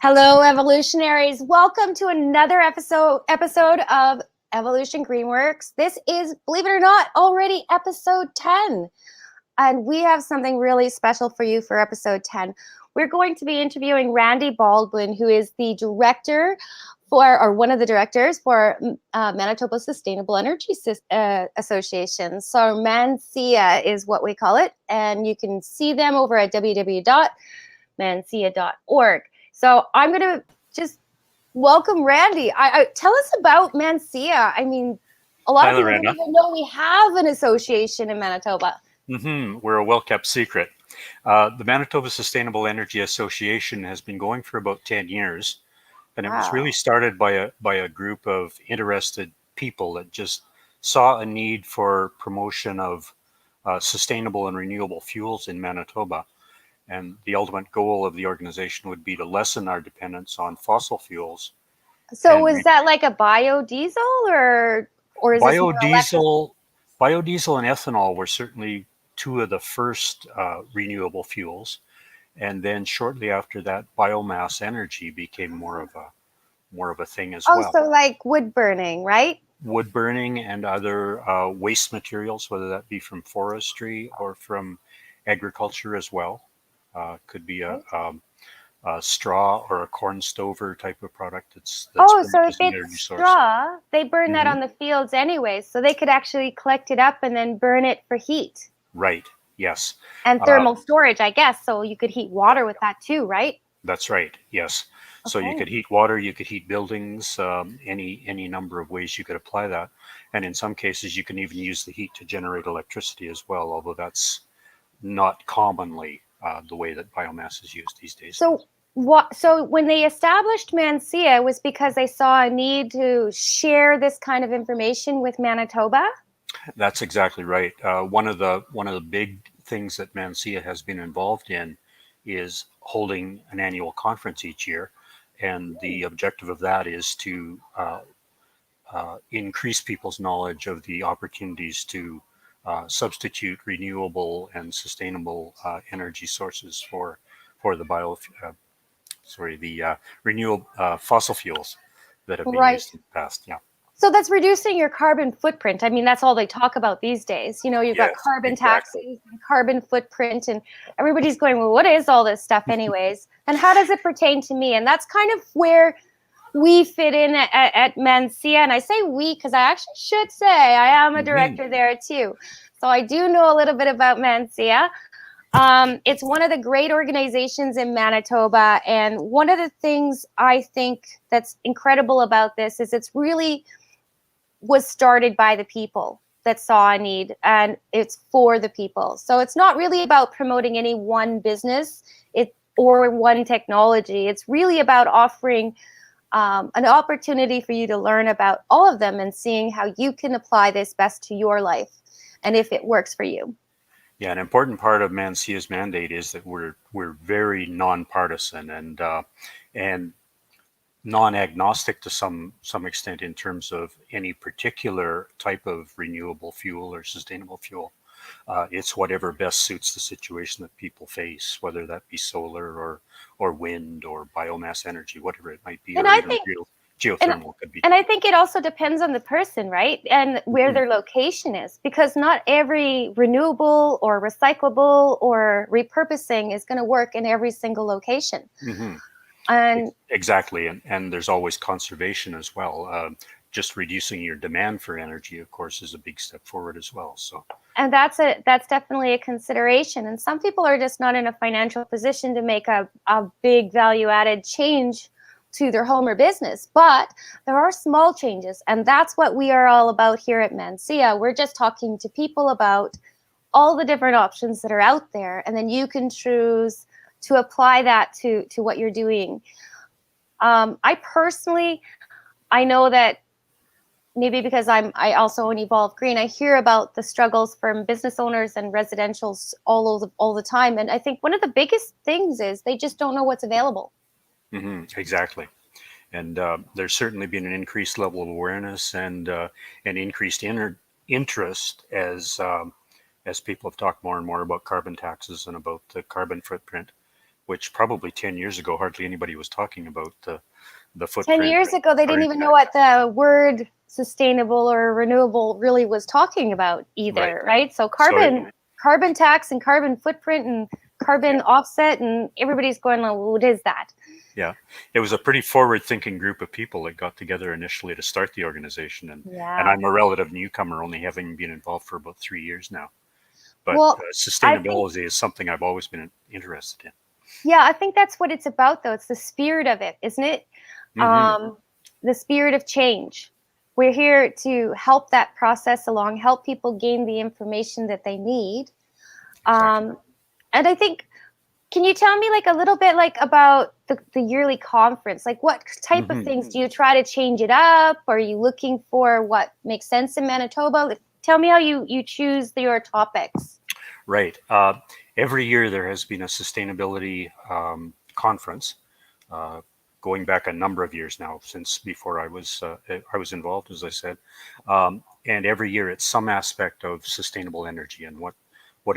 Hello, evolutionaries. Welcome to another episode of Evolution Greenworks. This is, believe it or not, already episode 10. And we have something really special for you for episode 10. We're going to be interviewing Randy Baldwin, who is the director or one of the directors for Manitoba Sustainable Energy Association. So Mansea is what we call it. And you can see them over at www.mansea.org. So I'm going to just welcome Randy. Tell us about Mansea. I mean, a lot of people don't even know we have an association in Manitoba. We're a well-kept secret. The Manitoba Sustainable Energy Association has been going for about 10 years, and it was really started by a group of interested people that just saw a need for promotion of sustainable and renewable fuels in Manitoba. And the ultimate goal of the organization would be to lessen our dependence on fossil fuels. So is that like a biodiesel or is biodiesel? Biodiesel and ethanol were certainly two of the first renewable fuels, and then shortly after that, biomass energy became more of a thing as well. Oh, so like wood burning, right? Wood burning and other waste materials, whether that be from forestry or from agriculture as well. Could be a straw or a corn stover type of product. That's so if it's straw, they burn that on the fields anyway, so they could actually collect it up and then burn it for heat. Right. Yes. And thermal storage, I guess. So you could heat water with that too, right? That's right. Yes. Okay. So you could heat water, you could heat buildings, any number of ways you could apply that. And in some cases, you can even use the heat to generate electricity as well, although that's not commonly the way that biomass is used these days. So when they established Mansea, it was because they saw a need to share this kind of information with Manitoba? That's exactly right. One of the big things that Mansea has been involved in is holding an annual conference each year, and the objective of that is to increase people's knowledge of the opportunities to substitute renewable and sustainable energy sources for the renewable fossil fuels that have been used in the past. Yeah. So that's reducing your carbon footprint. I mean, that's all they talk about these days. You know, you've got carbon taxes and carbon footprint, and everybody's going, well, what is all this stuff anyways? And how does it pertain to me? And that's kind of where we fit in at Mansea. And I say we because I actually should say I am a director there too. So I do know a little bit about Mansea. It's one of the great organizations in Manitoba. And one of the things I think that's incredible about this is it's really was started by the people that saw a need, and it's for the people. So it's not really about promoting any one business or one technology. It's really about offering an opportunity for you to learn about all of them and seeing how you can apply this best to your life and if it works for you. Yeah, an important part of Mansea's mandate is that we're very nonpartisan and non-agnostic to some extent in terms of any particular type of renewable fuel or sustainable fuel. It's whatever best suits the situation that people face, whether that be solar or wind or biomass energy, whatever it might be, and or I even think, geothermal could be. And I think it also depends on the person, right? And where their location is, because not every renewable or recyclable or repurposing is going to work in every single location. And exactly, and there's always conservation as well. Just reducing your demand for energy, of course, is a big step forward as well. So, and that's definitely a consideration. And some people are just not in a financial position to make a big value-added change to their home or business. But there are small changes, and that's what we are all about here at Mansea. We're just talking to people about all the different options that are out there, and then you can choose to apply that to what you're doing. I personally, I know that maybe because I also own Evolve Green, I hear about the struggles from business owners and residentials all the time. And I think one of the biggest things is they just don't know what's available. Exactly. And there's certainly been an increased level of awareness and an increased interest as people have talked more and more about carbon taxes and about the carbon footprint. which probably 10 years ago, hardly anybody was talking about the 10 footprint. years ago, they didn't even know what the word sustainable or renewable really was talking about either, right? So carbon tax and carbon footprint and carbon offset, and everybody's going, well, what is that? Yeah, it was a pretty forward-thinking group of people that got together initially to start the organization, and I'm a relative newcomer, only having been involved for about 3 years now. But sustainability is something I've always been interested in. Yeah, I think that's what it's about, though. It's the spirit of it, isn't it? The spirit of change. We're here to help that process along, help people gain the information that they need. Exactly. And I think, can you tell me like a little bit like about the yearly conference? Like what type of things do you try to change it up? Are you looking for what makes sense in Manitoba? Tell me how you choose your topics. Right. Every year there has been a sustainability conference, going back a number of years now, since before I was involved, as I said. And every year it's some aspect of sustainable energy and what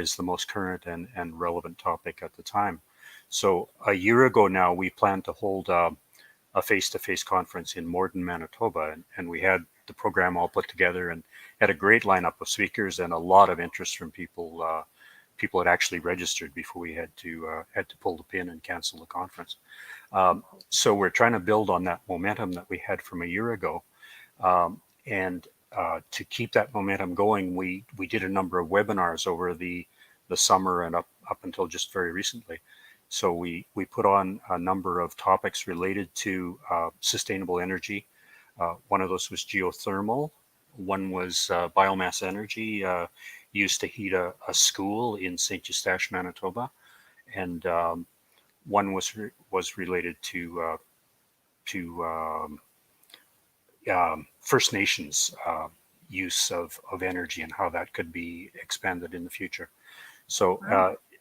is the most current and relevant topic at the time. So a year ago now, we planned to hold a face-to-face conference in Morden, Manitoba, and we had the program all put together and had a great lineup of speakers and a lot of interest from people. People had actually registered before we had to pull the pin and cancel the conference. So we're trying to build on that momentum that we had from a year ago, and to keep that momentum going, we did a number of webinars over the summer and up until just very recently. So we put on a number of topics related to sustainable energy. One of those was geothermal. One was biomass energy used to heat a school in St. Eustache, Manitoba, and one was related to First Nations use of energy and how that could be expanded in the future. So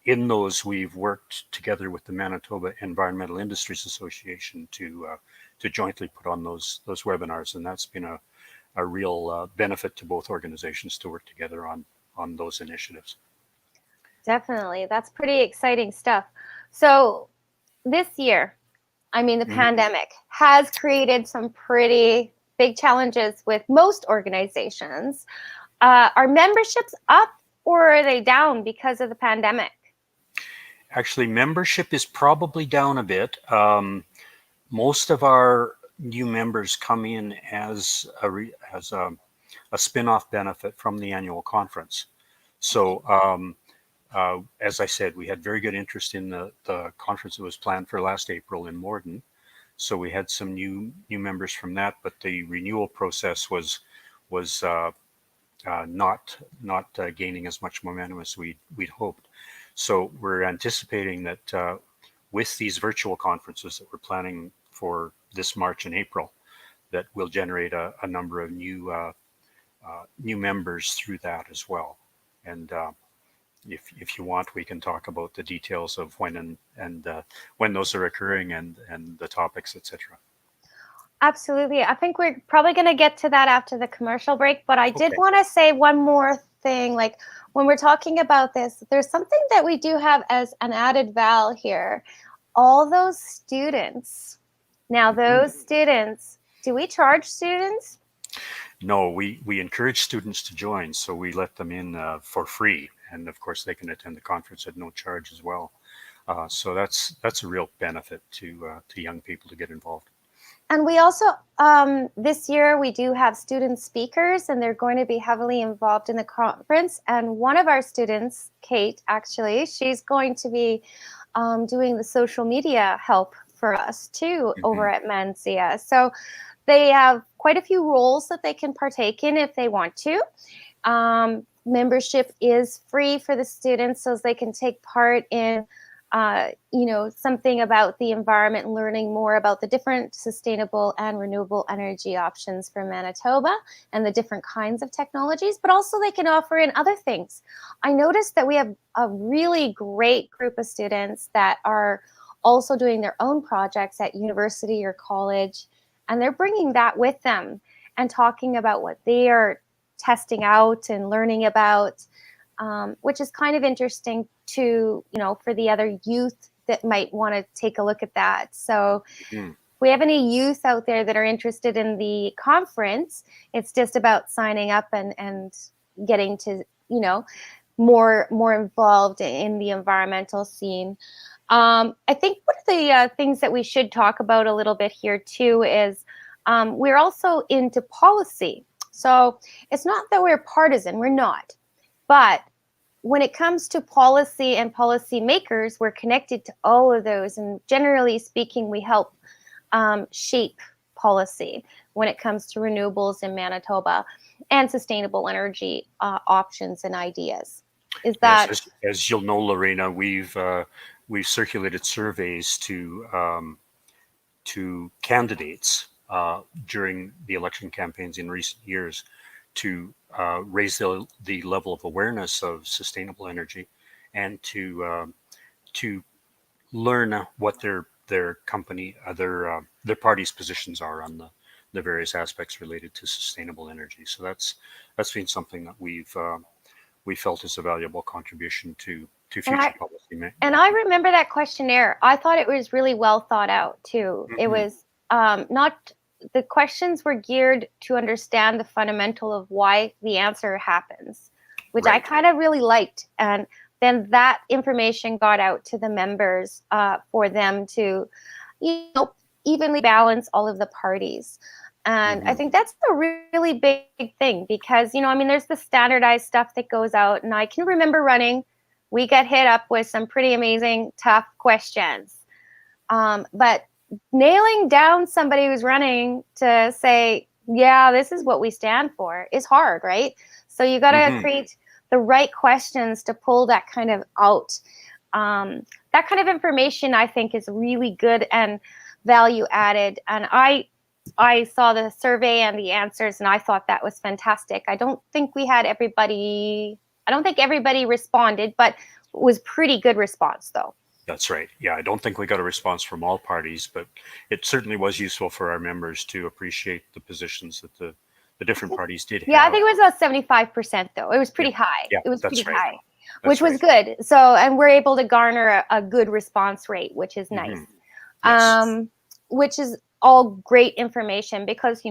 in those, we've worked together with the Manitoba Environmental Industries Association to jointly put on those webinars, and that's been a real benefit to both organizations to work together on those initiatives. Definitely. That's pretty exciting stuff. So this year, I mean, the pandemic has created some pretty big challenges with most organizations. Are memberships up or are they down because of the pandemic? Actually, membership is probably down a bit. Most of our new members come in as a spin-off benefit from the annual conference. So as I said, we had very good interest in the conference that was planned for last April in Morden. So we had some new members from that, but the renewal process was not gaining as much momentum as we'd hoped. So we're anticipating that with these virtual conferences that we're planning for this March and April, that will generate a number of new members through that as well. And if you want, we can talk about the details of when and when those are occurring and the topics, etc. Absolutely. I think we're probably going to get to that after the commercial break, but I did want to say one more thing. Like when we're talking about this, there's something that we do have as an added val here. All those students. Now, those students, do we charge students? No, we encourage students to join, so we let them in for free, and of course they can attend the conference at no charge as well. So that's a real benefit to young people to get involved. And we also, this year, we do have student speakers, and they're going to be heavily involved in the conference. And one of our students, Kate, actually, she's going to be doing the social media help for us too over at Mansea. So they have quite a few roles that they can partake in if they want to. Membership is free for the students, so they can take part in something about the environment and learning more about the different sustainable and renewable energy options for Manitoba and the different kinds of technologies, but also they can offer in other things. I noticed that we have a really great group of students that are also doing their own projects at university or college, and they're bringing that with them and talking about what they are testing out and learning about, which is kind of interesting to, for the other youth that might want to take a look at that. So Mm. if we have any youth out there that are interested in the conference, it's just about signing up and getting to, more involved in the environmental scene. I think one of the things that we should talk about a little bit here too is we're also into policy. So it's not that we're partisan, we're not. But when it comes to policy and policy makers, we're connected to all of those. And generally speaking, we help shape policy when it comes to renewables in Manitoba and sustainable energy options and ideas. Is that... Yes, as you'll know, Lorena, we've circulated surveys to candidates during the election campaigns in recent years to raise the level of awareness of sustainable energy and to learn what their company, their party's positions are on the various aspects related to sustainable energy. So that's been something that we felt is a valuable contribution to future policy. And I remember that questionnaire. I thought it was really well thought out too. Mm-hmm. It was not, the questions were geared to understand the fundamental of why the answer happens, which I kind of really liked. And then that information got out to the members for them to, evenly balance all of the parties. And I think that's a really big thing because, there's the standardized stuff that goes out. And I can remember running, we get hit up with some pretty amazing, tough questions. But nailing down somebody who's running to say, yeah, this is what we stand for is hard, right? So you got to create the right questions to pull that kind of out. That kind of information, I think, is really good and value added. And I saw the survey and the answers, and I thought that was fantastic. I don't think everybody responded, but it was pretty good response, though. That's right. Yeah, I don't think we got a response from all parties, but it certainly was useful for our members to appreciate the positions that the different parties did have. Yeah, I think it was about 75%, though. It was pretty high. Yeah, it was pretty high, which was good. So, and we're able to garner a good response rate, which is nice. Yes. Which is all great information because,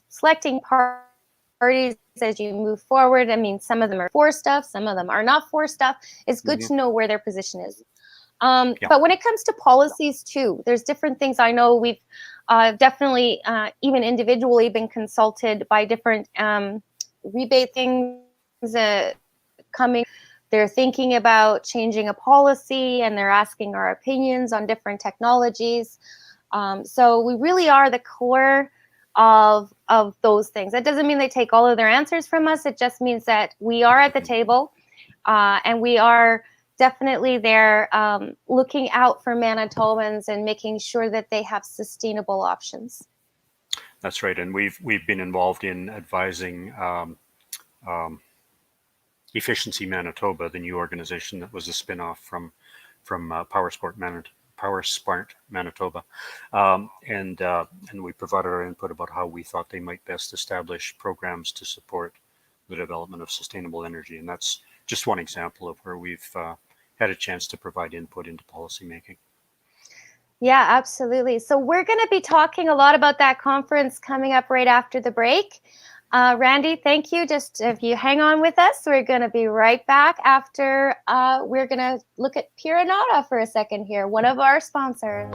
selecting parties as you move forward, some of them are for stuff, some of them are not for stuff. It's good to know where their position is. But when it comes to policies too, there's different things. I know we've definitely, even individually, been consulted by different rebate things coming. They're thinking about changing a policy and they're asking our opinions on different technologies. So we really are the core of those things. That doesn't mean they take all of their answers from us. It just means that we are at the table and we are definitely there looking out for Manitobans and making sure that they have sustainable options. That's right. And we've been involved in advising Efficiency Manitoba, the new organization that was a spin-off from PowerSmart Manitoba, and we provided our input about how we thought they might best establish programs to support the development of sustainable energy. And that's just one example of where we've had a chance to provide input into policymaking. Yeah, absolutely. So we're going to be talking a lot about that conference coming up right after the break. Randy, thank you. Just if you hang on with us, we're going to be right back after we're going to look at Anada for a second here, one of our sponsors.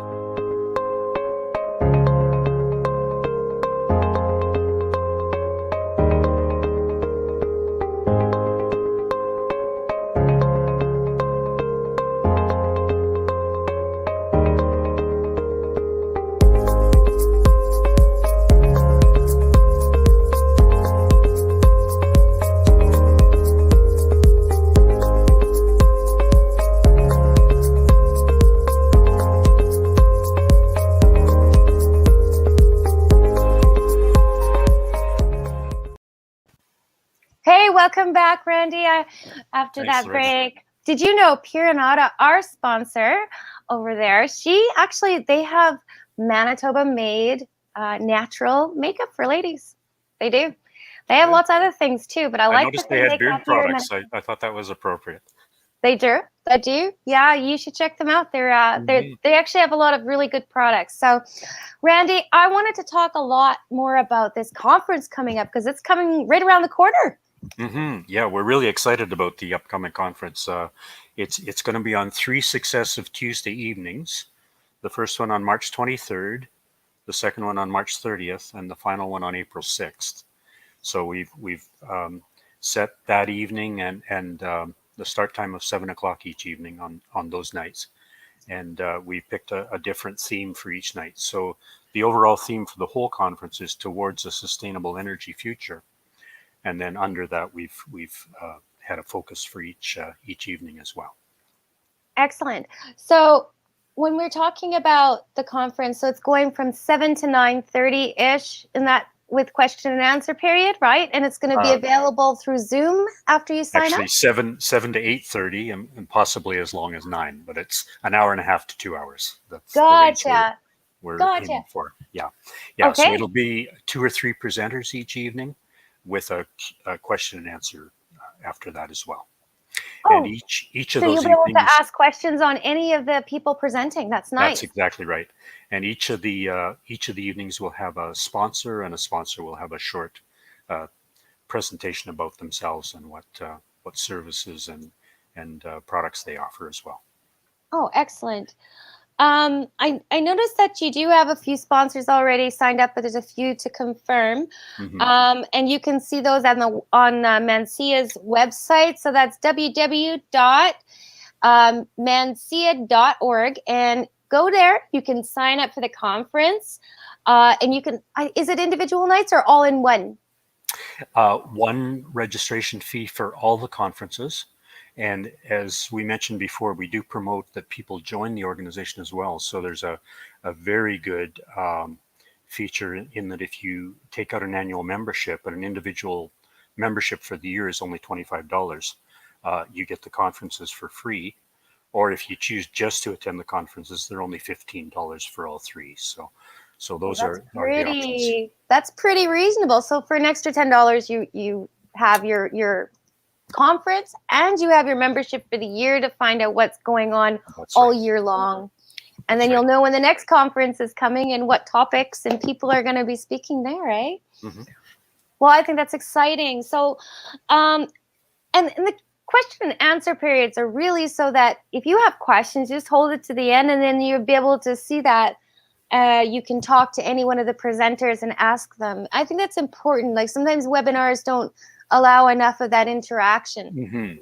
Welcome back, Randy, after that break. Did you know Anada, our sponsor over there, they have Manitoba-made natural makeup for ladies. They do. They have lots of other things too, but I like noticed they had beard products. I thought that was appropriate. They do. They do. Yeah, you should check them out. They actually have a lot of really good products. So, Randy, I wanted to talk a lot more about this conference coming up because it's coming right around the corner. Yeah, we're really excited about the upcoming conference. It's going to be on 3 successive Tuesday evenings. The first one on March 23rd, the second one on March 30th, and the final one on April 6th. So we've set that evening and the start time of 7 o'clock each evening on those nights. And we picked a different theme for each night. So the overall theme for the whole conference is towards a sustainable energy future. And then under that, we've had a focus for each evening as well. Excellent. So when we're talking about the conference, so it's going from 7 to 9:30-ish, and that with question and answer period, right? And it's going to be available through Zoom after you sign up? Actually, 7 to 8:30 and possibly as long as 9, but it's an hour and a half to 2 hours. That's Gotcha. the range we're aiming for. Yeah. Okay. So it'll be 2 or 3 presenters each evening with a question and answer after that as well. Oh, and each of so those you'll be able evenings, to ask questions on any of the people presenting. That's nice. That's exactly right. And each of the evenings will have a sponsor, and a sponsor will have a short presentation about themselves and what services and products they offer as well. Oh, excellent. I noticed that you do have a few sponsors already signed up, but there's a few to confirm. And you can see those on Mansea's website. So that's www.mansea.org, and go there. You can sign up for the conference, and you can. Is it individual nights or all in one? One registration fee for all the conferences. And as we mentioned before, we do promote that people join the organization as well. So there's a very good feature in that if you take out an annual membership, and an individual membership for the year is only $25, you get the conferences for free. Or if you choose just to attend the conferences, they're only $15 for all three. So those are the options. That's pretty reasonable. So for an extra $10, you have your conference and you have your membership for the year to find out what's going on all year long. And then you'll know when the next conference is coming and what topics and people are going to be speaking there, right? Well, I think that's exciting. So, and the question and answer periods are really so that if you have questions, just hold it to the end, and then you'll be able to see that you can talk to any one of the presenters and ask them. I think that's important. Like sometimes webinars don't allow enough of that interaction.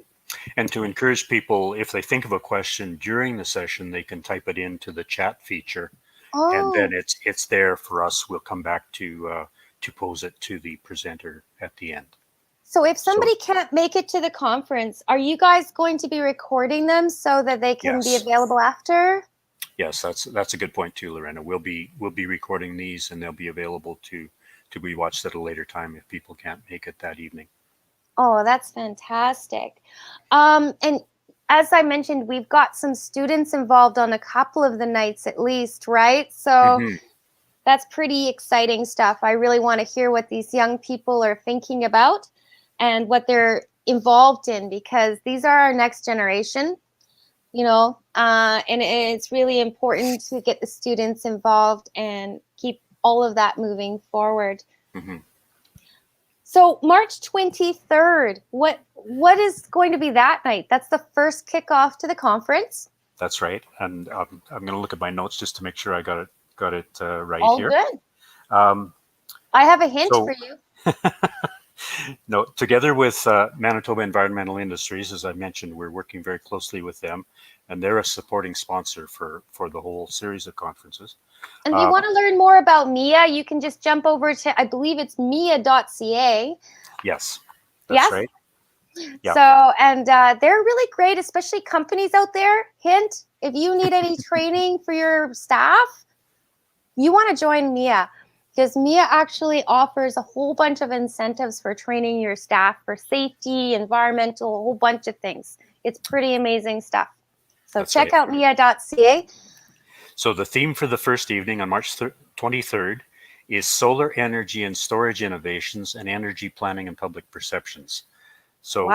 And to encourage people, if they think of a question during the session, they can type it into the chat feature, and then it's there for us. We'll come back to pose it to the presenter at the end. So if somebody can't make it to the conference, are you guys going to be recording them so that they can be available after? Yes, that's a good point too, Lorena. We'll be recording these, and they'll be available to be watched at a later time if people can't make it that evening. Oh, that's fantastic. And as I mentioned, we've got some students involved on a couple of the nights at least, right? So that's pretty exciting stuff. I really want to hear what these young people are thinking about and what they're involved in, because these are our next generation, and it's really important to get the students involved and keep all of that moving forward. So March 23rd, what is going to be that night? That's the first kickoff to the conference. That's right. And I'm going to look at my notes just to make sure I got it right all here. Good. I have a hint for you. No, together with Manitoba Environmental Industries, as I mentioned, we're working very closely with them, and they're a supporting sponsor for the whole series of conferences. And if you want to learn more about MIA, you can just jump over to, I believe it's mia.ca. Yes, that's right. Yeah. So, and they're really great, especially companies out there. Hint, if you need any training for your staff, you want to join MIA, because MIA actually offers a whole bunch of incentives for training your staff for safety, environmental, a whole bunch of things. It's pretty amazing stuff. So check out mia.ca. So the theme for the first evening on March 23rd is solar energy and storage innovations and energy planning and public perceptions. So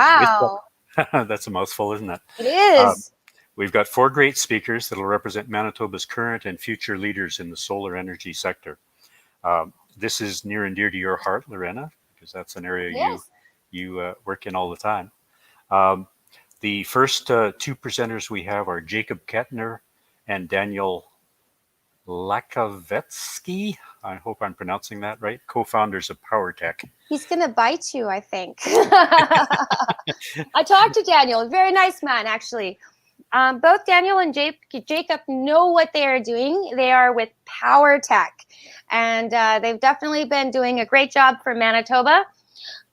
That's a mouthful, isn't it? It is. We've got 4 great speakers that will represent Manitoba's current and future leaders in the solar energy sector. This is near and dear to your heart, Lorena, because that's an area Yes. you work in all the time. Um, the first 2 presenters we have are Jacob Kettner and Daniel Lakavetsky. I hope I'm pronouncing that right. Co-founders of PowerTech. He's going to bite you, I think. I talked to Daniel. Very nice man, actually. Both Daniel and Jacob know what they are doing. They are with PowerTech, and they've definitely been doing a great job for Manitoba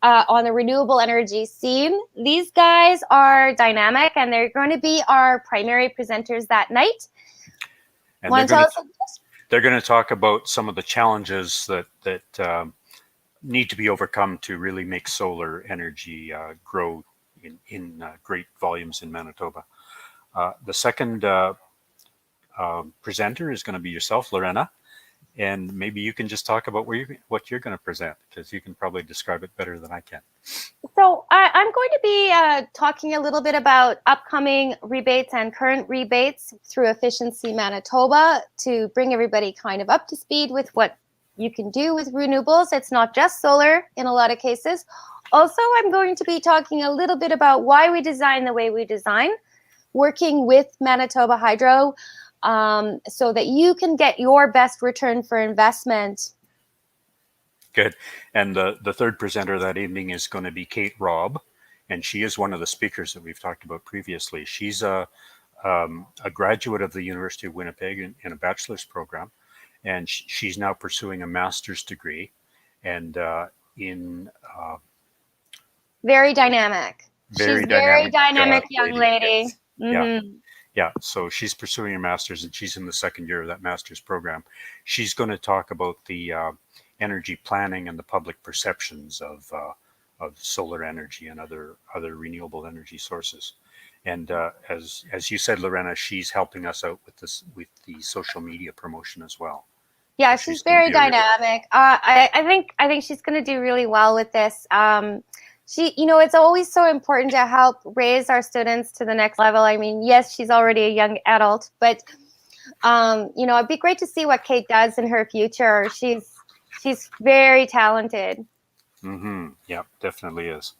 on the renewable energy scene. These guys are dynamic, and they're going to be our primary presenters that night. And they're going to talk about some of the challenges that need to be overcome to really make solar energy grow in great volumes in Manitoba. The second presenter is going to be yourself, Lorena, and maybe you can just talk about what you're going to present, because you can probably describe it better than I can. So I'm going to be talking a little bit about upcoming rebates and current rebates through Efficiency Manitoba to bring everybody kind of up to speed with what you can do with renewables. It's not just solar in a lot of cases. Also, I'm going to be talking a little bit about why we design the way we design, working with Manitoba Hydro so that you can get your best return for investment. Good. And the third presenter that evening is going to be Kate Robb, and she is one of the speakers that we've talked about previously. She's a graduate of the University of Winnipeg in a bachelor's program, and she's now pursuing a master's degree, and very dynamic. Very dynamic young lady. Yes. Yeah. So she's pursuing a master's, and she's in the second year of that master's program. She's going to talk about the energy planning and the public perceptions of solar energy and other renewable energy sources. And as you said, Lorena, she's helping us out with the social media promotion as well. Yeah, so she's very dynamic. I think she's going to do really well with this. It's always so important to help raise our students to the next level. I mean, yes, she's already a young adult, but it'd be great to see what Kate does in her future. She's very talented. Mm-hmm. Yeah, definitely is.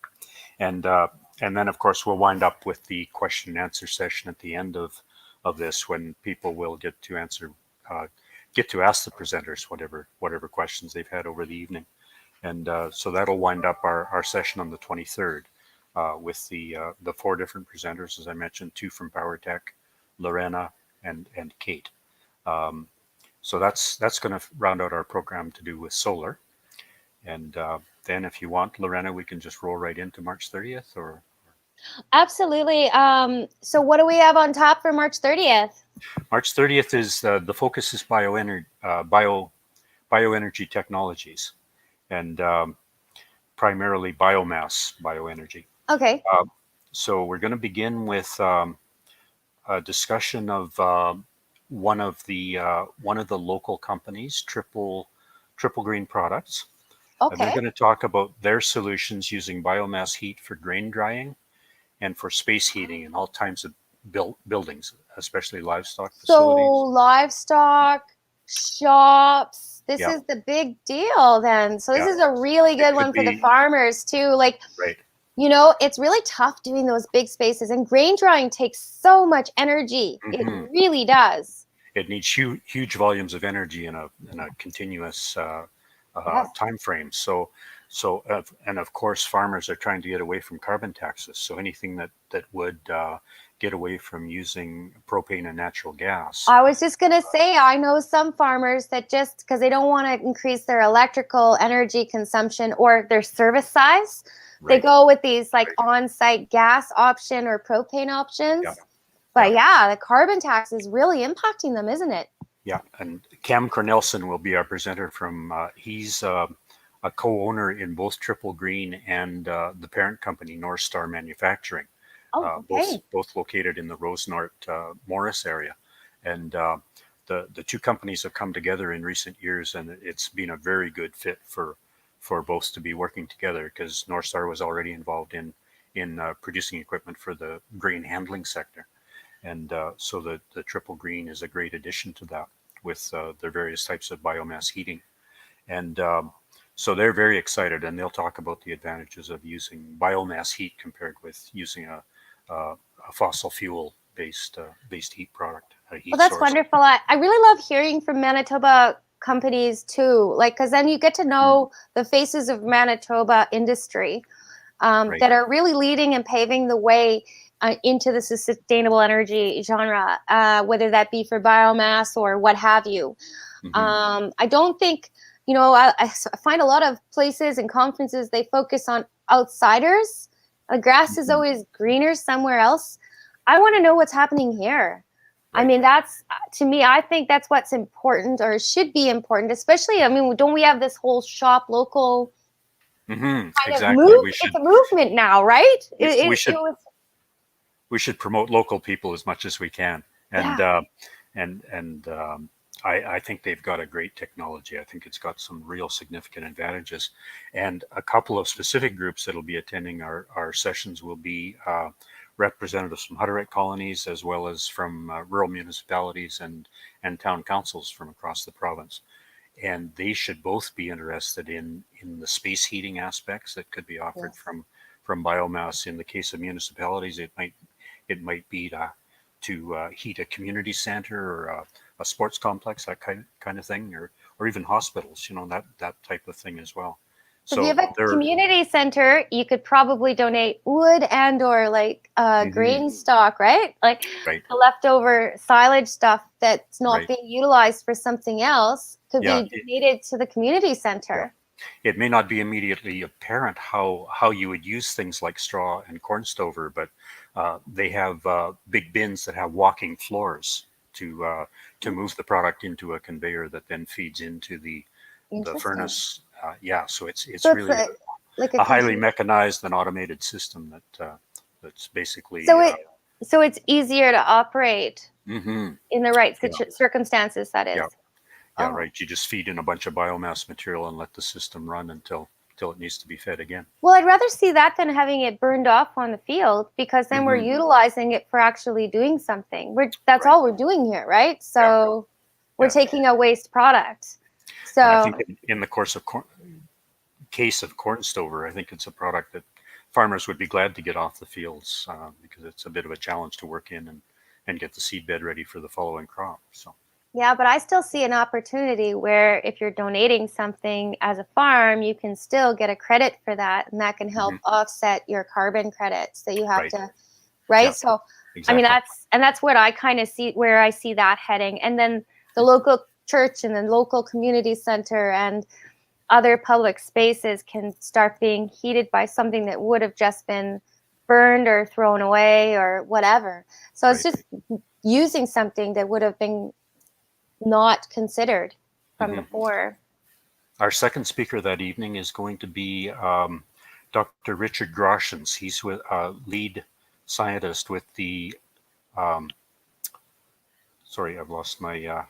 And then, of course, we'll wind up with the question and answer session at the end of this, when people will get to ask the presenters whatever questions they've had over the evening. And so that'll wind up our session on the 23rd with the 4 different presenters, as I mentioned, 2 from PowerTech, Lorena, and Kate. So that's going to round out our program to do with solar. And then if you want, Lorena, we can just roll right into March 30th or... Absolutely. So what do we have on top for March 30th? March 30th is the focus is bioenergy technologies, and primarily biomass bioenergy. Okay. So we're going to begin with a discussion of one of the local companies, Triple Green Products. Okay. They're going to talk about their solutions using biomass heat for grain drying and for space heating in all types of buildings, especially livestock facilities. So livestock, shops, this is the big deal then. So this is a really good one for the farmers too. Like, right. It's really tough doing those big spaces, and grain drying takes so much energy. Mm-hmm. It really does. It needs huge volumes of energy in a continuous time frame. So, and of course, farmers are trying to get away from carbon taxes. So anything that would get away from using propane and natural gas. I was just going to say, I know some farmers that just because they don't want to increase their electrical energy consumption or their service size, they go with these like on-site gas option or propane options. Yeah. But the carbon tax is really impacting them, isn't it? Yeah, and Cam Cornelson will be our presenter from, he's a co-owner in both Triple Green and the parent company, North Star Manufacturing. Oh, okay. Both located in the Rosenort Morris area. And the 2 companies have come together in recent years, and it's been a very good fit for both to be working together, because North Star was already involved in in producing equipment for the grain handling sector. And so the triple green is a great addition to that with their various types of biomass heating. And so they're very excited, and they'll talk about the advantages of using biomass heat compared with using a fossil fuel based heat product. Heat Well, that's source. wonderful. I really love hearing from Manitoba companies too, like, because then you get to know the faces of Manitoba industry Right. that are really leading and paving the way into the sustainable energy genre, whether that be for biomass or what have you. I don't think, I find a lot of places and conferences, they focus on outsiders. The grass is always greener somewhere else. I want to know what's happening here. Right. I mean, that's, to me, I think that's what's important, or should be important, especially, I mean, don't we have this whole shop local kind Exactly. of move? It's a movement now, right? We should promote local people as much as we can. And Yeah. I think they've got a great technology. I think it's got some real significant advantages. And a couple of specific groups that'll be attending our sessions will be representatives from Hutterite colonies, as well as from rural municipalities and town councils from across the province. And they should both be interested in the space heating aspects that could be offered from biomass. In the case of municipalities, it might be to heat a community center or a sports complex, that kind of thing, or even hospitals, that type of thing as well. So if you have a community center, you could probably donate wood and or like grain stock, right? Like the leftover silage stuff that's not being utilized for something else could be donated to the community center. It may not be immediately apparent how you would use things like straw and corn stover, but they have big bins that have walking floors to move the product into a conveyor that then feeds into the furnace. So it's really a highly mechanized and automated system that's basically so it's easier to operate in the right circumstances. That is. Yeah, right. You just feed in a bunch of biomass material and let the system run until it needs to be fed again. Well, I'd rather see that than having it burned off on the field, because then we're utilizing it for actually doing something. That's all we're doing here, right? So we're taking a waste product. So and I think in the case of corn stover, I think it's a product that farmers would be glad to get off the fields because it's a bit of a challenge to work in and get the seed bed ready for the following crop. So. Yeah, but I still see an opportunity where if you're donating something as a farm, you can still get a credit for that, and that can help offset your carbon credits that you have to, right? Yeah, so, exactly. I mean, that's what I kind of see, where I see that heading. And then the local church and the local community center and other public spaces can start being heated by something that would have just been burned or thrown away or whatever. So it's just using something that would have been not considered from before. Our second speaker that evening is going to be Dr. Richard Grossians. He's with lead scientist with the sorry, I've lost my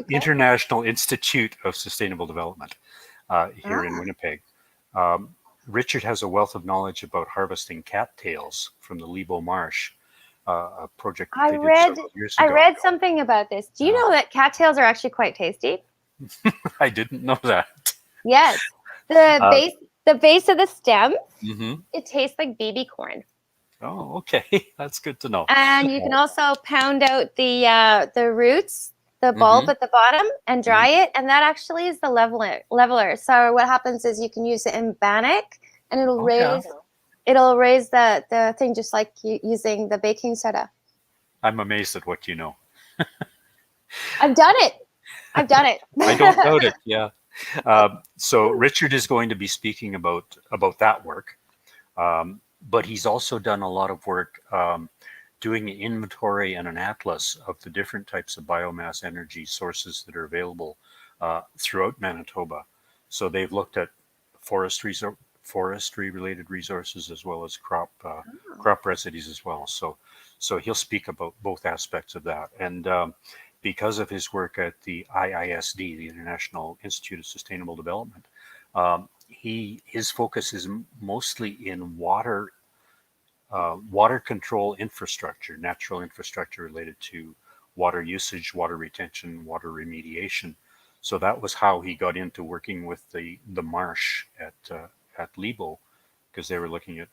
International Institute of Sustainable Development here in Winnipeg. Richard has a wealth of knowledge about harvesting cattails from the Lebo Marsh. A project that they did several years ago. I read something about this. Do you know that cattails are actually quite tasty? I didn't know that. Yes. The base of the stem, it tastes like baby corn. Oh, okay. That's good to know. And you can also pound out the roots, the bulb at the bottom, and dry it. And that actually is the leveler. So what happens is you can use it in bannock, and it'll raise... It'll raise the thing just like using the baking soda. I'm amazed at what you know. I've done it. I don't doubt it. Yeah. So Richard is going to be speaking about that work, but he's also done a lot of work doing an inventory and an atlas of the different types of biomass energy sources that are available throughout Manitoba. So they've looked at forestry related resources as well as crop residues as well. So he'll speak about both aspects of that. And because of his work at the IISD, the International Institute of Sustainable Development, his focus is mostly in water control infrastructure, natural infrastructure related to water usage, water retention, water remediation. So that was how he got into working with the marsh at Lebo, because they were looking at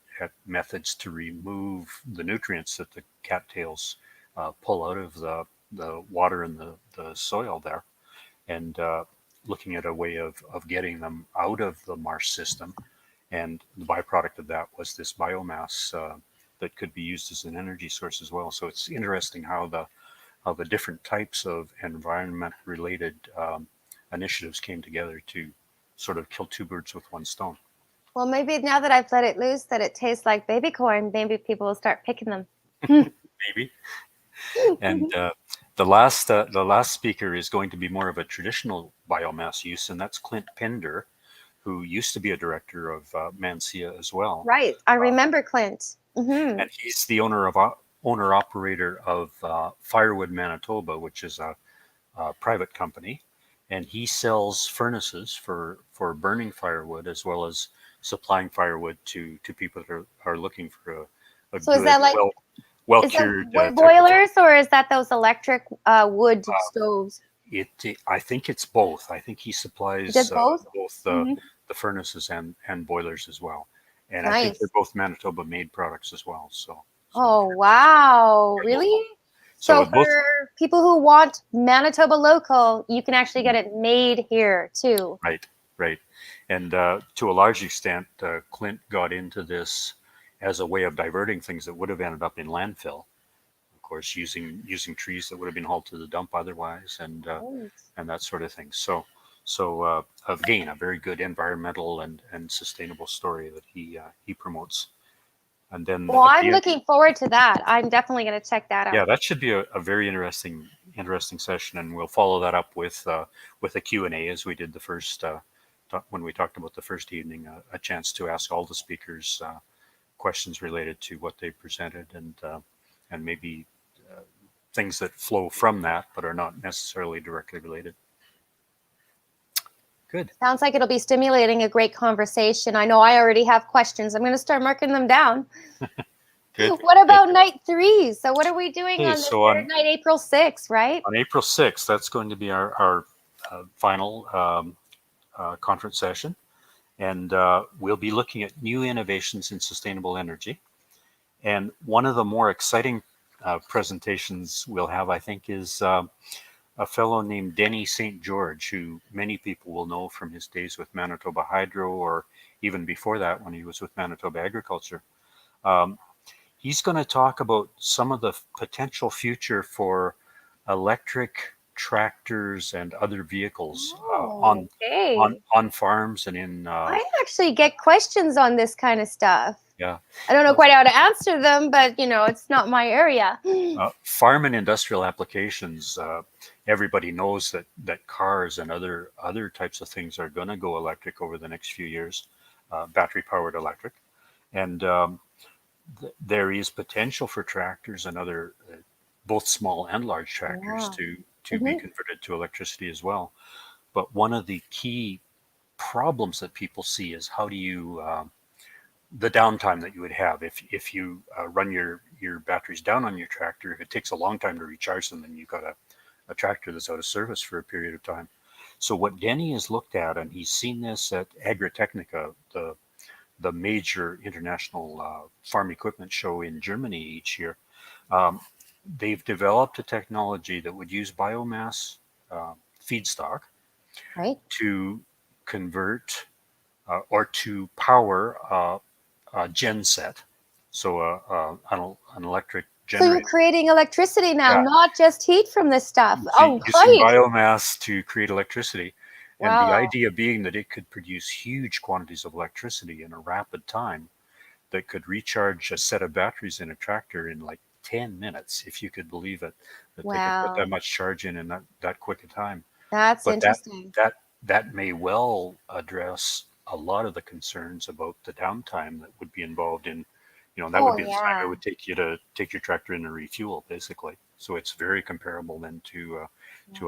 methods to remove the nutrients that the cattails pull out of the water in the soil there, and looking at a way of getting them out of the marsh system. And the byproduct of that was this biomass that could be used as an energy source as well. So it's interesting how the different types of environment-related initiatives came together to sort of kill two birds with one stone. Well, maybe now that I've let it loose that it tastes like baby corn, maybe people will start picking them. Maybe. And the last speaker is going to be more of a traditional biomass use, and that's Clint Pender, who used to be a director of Mansea as well. Right, I remember Clint. Mm-hmm. And he's the owner-operator of Firewood Manitoba, which is a private company, and he sells furnaces for burning firewood as well as supplying firewood to people that are looking for a So good, is that like well-cured wood boilers, or is that those electric wood stoves? I think it's both. I think he supplies both the furnaces and boilers as well. And nice. I think they're both Manitoba-made products as well. So oh, wow. Really? So for people who want Manitoba local, you can actually get it made here too. Right. And to a large extent, Clint got into this as a way of diverting things that would have ended up in landfill. Of course, using trees that would have been hauled to the dump otherwise, and that sort of thing. So again, a very good environmental and sustainable story that he promotes. And then, well, I'm looking forward to that. I'm definitely going to check that out. Yeah, that should be a very interesting session, and we'll follow that up with a Q&A, as we did the first when we talked about the first evening, a chance to ask all the speakers questions related to what they presented, and maybe things that flow from that but are not necessarily directly related. Good. Sounds like it'll be stimulating, a great conversation. I know I already have questions. I'm going to start marking them down. Good. What about night 3? So what are we doing on the third night, April 6th, right? On April 6th, that's going to be our final conference session. And we'll be looking at new innovations in sustainable energy. And one of the more exciting presentations we'll have, I think, is a fellow named Denny St. George, who many people will know from his days with Manitoba Hydro, or even before that when he was with Manitoba Agriculture. He's going to talk about some of the potential future for electric tractors and other vehicles on farms and in. I actually get questions on this kind of stuff. Yeah. I don't know quite how to answer them, but it's not my area. Farm and industrial applications. Everybody knows that cars and other types of things are going to go electric over the next few years, battery-powered electric, and there is potential for tractors and other, both small and large tractors, to be converted to electricity as well. But one of the key problems that people see is how do you the downtime that you would have if you run your batteries down on your tractor. If it takes a long time to recharge them, then you've got a tractor that's out of service for a period of time. So what Denny has looked at, and he's seen this at Agritechnica, the major international farm equipment show in Germany each year, they've developed a technology that would use biomass feedstock to convert or to power a genset, so an electric generator. So you're creating electricity now, not just heat from this stuff. Using biomass to create electricity. And the idea being that it could produce huge quantities of electricity in a rapid time that could recharge a set of batteries in a tractor in like 10 minutes, if you could believe it, that they could put that much charge in that quick a time. That's interesting. That may well address a lot of the concerns about the downtime that would be involved in, that would be the time it would take you to take your tractor in and refuel, basically. So it's very comparable then to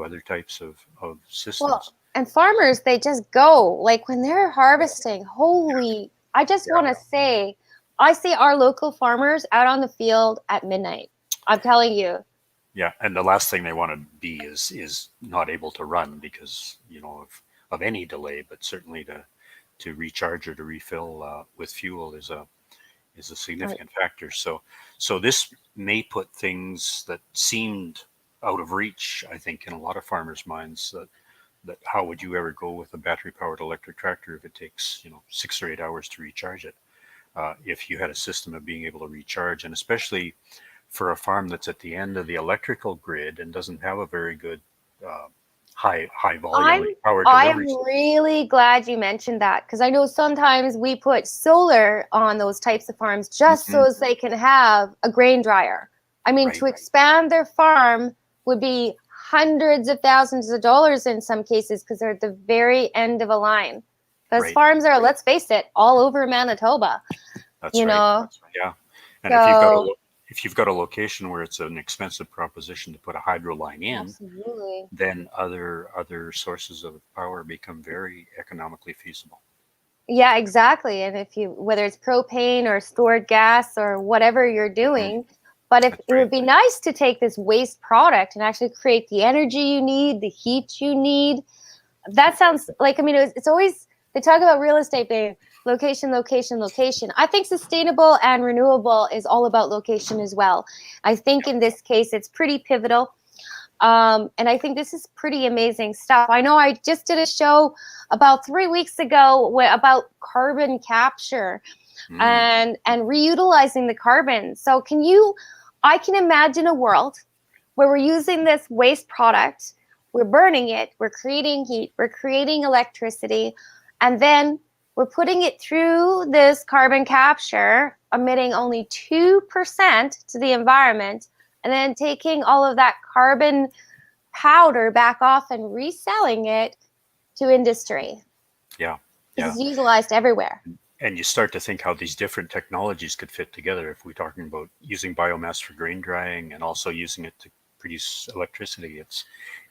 other types of systems. Well, And farmers, they just go, like when they're harvesting, holy, I just want to say, I see our local farmers out on the field at midnight. I'm telling you. Yeah, and the last thing they want to be is not able to run because, of any delay, but certainly to recharge or to refill with fuel is a significant factor. So this may put things that seemed out of reach, I think, in a lot of farmers' minds, that how would you ever go with a battery-powered electric tractor if it takes 6 or 8 hours to recharge it? If you had a system of being able to recharge, and especially for a farm that's at the end of the electrical grid and doesn't have a very good high volume power I delivery. am really glad you mentioned that, because I know sometimes we put solar on those types of farms just so as they can have a grain dryer. I mean, to expand their farm would be hundreds of thousands of dollars in some cases, because they're at the very end of a line. Those farms are, let's face it, all over Manitoba. That's you right. know? Yeah. And So, if you've got a location where it's an expensive proposition to put a hydro line in, absolutely. then other sources of power become very economically feasible. Yeah, exactly. And whether it's propane or stored gas or whatever you're doing, but if it would be nice to take this waste product and actually create the energy you need, the heat you need. That sounds like, I mean, it's always, they talk about real estate being location, location, location. I think sustainable and renewable is all about location as well. I think in this case, it's pretty pivotal. And I think this is pretty amazing stuff. I know I just did a show about 3 weeks ago about carbon capture and reutilizing the carbon. So I can imagine a world where we're using this waste product, we're burning it, we're creating heat, we're creating electricity, and then we're putting it through this carbon capture, emitting only 2% to the environment, and then taking all of that carbon powder back off and reselling it to industry. Yeah. It's utilized everywhere. And you start to think how these different technologies could fit together. If we're talking about using biomass for grain drying and also using it to produce electricity,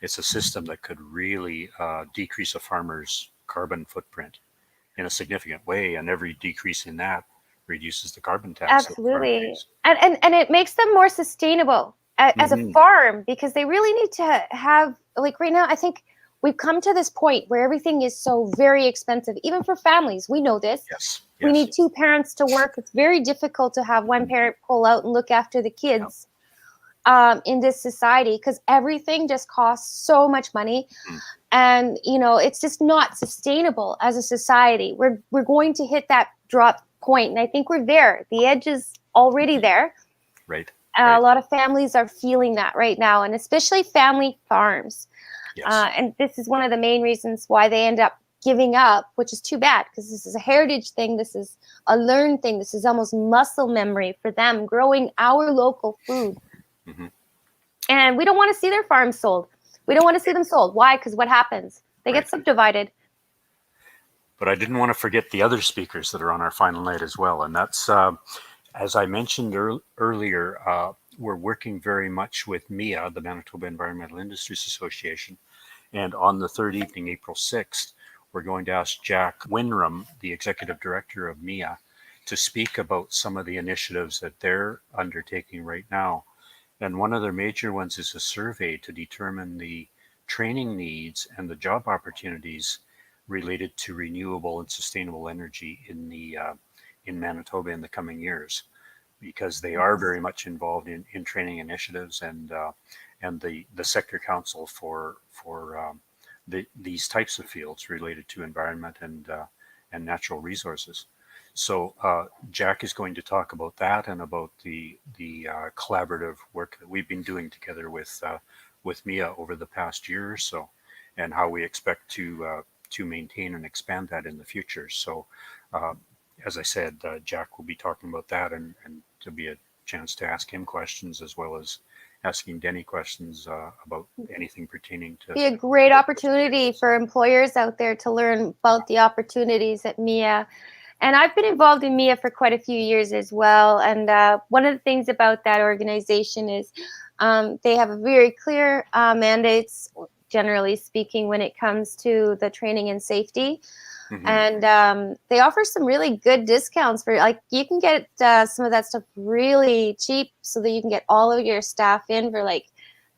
it's a system that could really decrease a farmer's carbon footprint in a significant way. And every decrease in that reduces the carbon tax. Absolutely. And it makes them more sustainable as a farm, because they really need to have, like right now, I think we've come to this point where everything is so very expensive, even for families. We know this. Yes. We need 2 parents to work. It's very difficult to have one parent pull out and look after the kids in this society, because everything just costs so much money. And, it's just not sustainable as a society. We're going to hit that drop point. And I think we're there. The edge is already there. Right. A lot of families are feeling that right now, and especially family farms. Yes. And this is one of the main reasons why they end up giving up, which is too bad, because this is a heritage thing. This is a learned thing. This is almost muscle memory for them, growing our local food. And we don't want to see their farms sold. We don't want to see them sold. Why? Because what happens? They get subdivided. But I didn't want to forget the other speakers that are on our final night as well. And that's, as I mentioned earlier, we're working very much with MEA, the Manitoba Environmental Industries Association. And on the third evening, April 6th, we're going to ask Jack Winram, the executive director of MEA, to speak about some of the initiatives that they're undertaking right now. And one of their major ones is a survey to determine the training needs and the job opportunities related to renewable and sustainable energy in Manitoba in the coming years, because they are very much involved in training initiatives and the sector council for these types of fields related to environment and natural resources. So Jack is going to talk about that and about the collaborative work that we've been doing together with MEA over the past year or so, and how we expect to maintain and expand that in the future. So as I said, Jack will be talking about that, and to be a chance to ask him questions as well as asking Denny questions about anything pertaining to. Be a great opportunity for employers out there to learn about the opportunities at MEA. And I've been involved in MEA for quite a few years as well. And one of the things about that organization is they have a very clear mandates generally speaking, when it comes to the training and safety. Mm-hmm. And they offer some really good discounts for, like, you can get some of that stuff really cheap so that you can get all of your staff in for like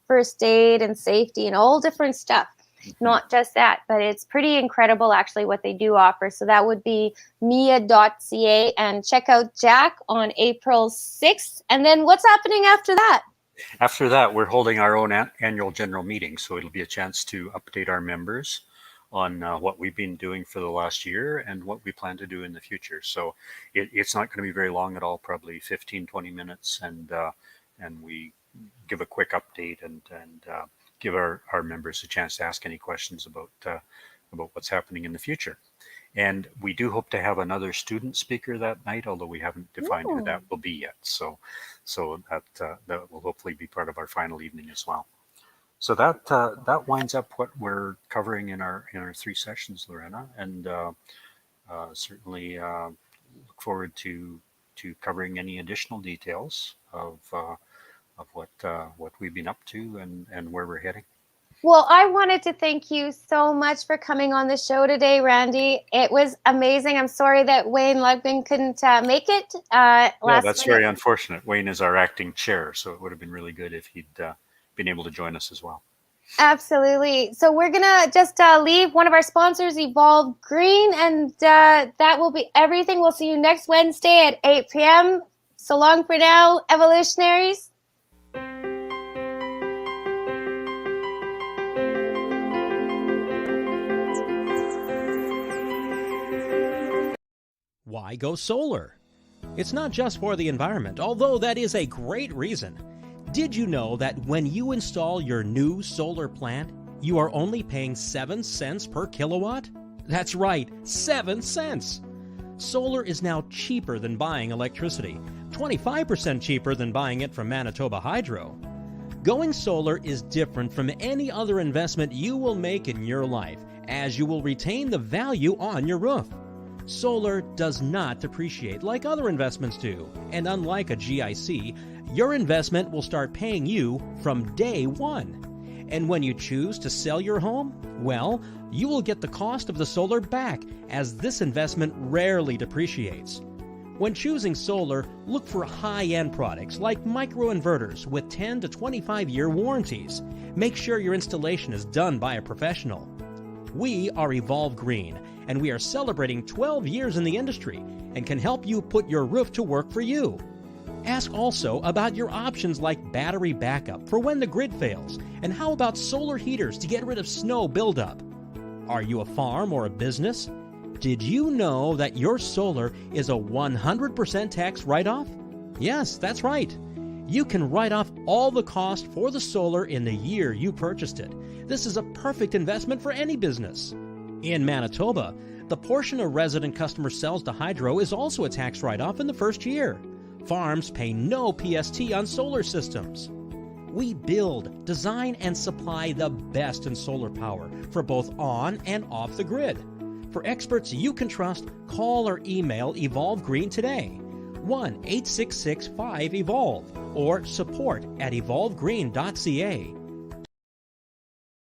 first aid and safety and all different stuff. Mm-hmm. Not just that, but it's pretty incredible actually what they do offer. So that would be mia.ca, and check out Jack on April 6th. And then what's happening after that? After that, we're holding our own annual general meeting. So it'll be a chance to update our members on what we've been doing for the last year and what we plan to do in the future. So it's not going to be very long at all, probably 15, 20 minutes. And we give a quick update and give our members a chance to ask any questions about what's happening in the future. And we do hope to have another student speaker that night, although we haven't defined who that will be yet. So that will hopefully be part of our final evening as well. So that winds up what we're covering in our 3 sessions, Lorena, and certainly look forward to covering any additional details of what we've been up to and where we're heading. Well, I wanted to thank you so much for coming on the show today, Randy. It was amazing. I'm sorry that Wayne Ludman couldn't make it last Yeah, that's minute. very unfortunate. Wayne is our acting chair, so it would have been really good if he'd been able to join us as well. Absolutely. So we're going to just leave one of our sponsors, Evolve Green, and that will be everything. We'll see you next Wednesday at 8 p.m. So long for now, evolutionaries. Why go solar? It's not just for the environment, although that is a great reason. Did you know that when you install your new solar plant, you are only paying 7 cents per kilowatt? That's right, 7 cents! Solar is now cheaper than buying electricity, 25% cheaper than buying it from Manitoba Hydro. Going solar is different from any other investment you will make in your life, as you will retain the value on your roof. Solar does not depreciate like other investments do, and unlike a GIC, your investment will start paying you from day one. And when you choose to sell your home, well, you will get the cost of the solar back, as this investment rarely depreciates. When choosing solar, look for high-end products like microinverters with 10 to 25-year warranties. Make sure your installation is done by a professional. We are Evolve Green, and we are celebrating 12 years in the industry and can help you put your roof to work for you. Ask also about your options like battery backup for when the grid fails, and how about solar heaters to get rid of snow buildup? Are you a farm or a business? Did you know that your solar is a 100% tax write-off? Yes, that's right. You can write off all the cost for the solar in the year you purchased it. This is a perfect investment for any business. In Manitoba, the portion a resident customer sells to Hydro is also a tax write-off in the first year. Farms pay no PST on solar systems. We build, design, and supply the best in solar power for both on and off the grid. For experts you can trust, call or email Evolve Green today. 1-866-5-EVOLVE or support@evolvegreen.ca.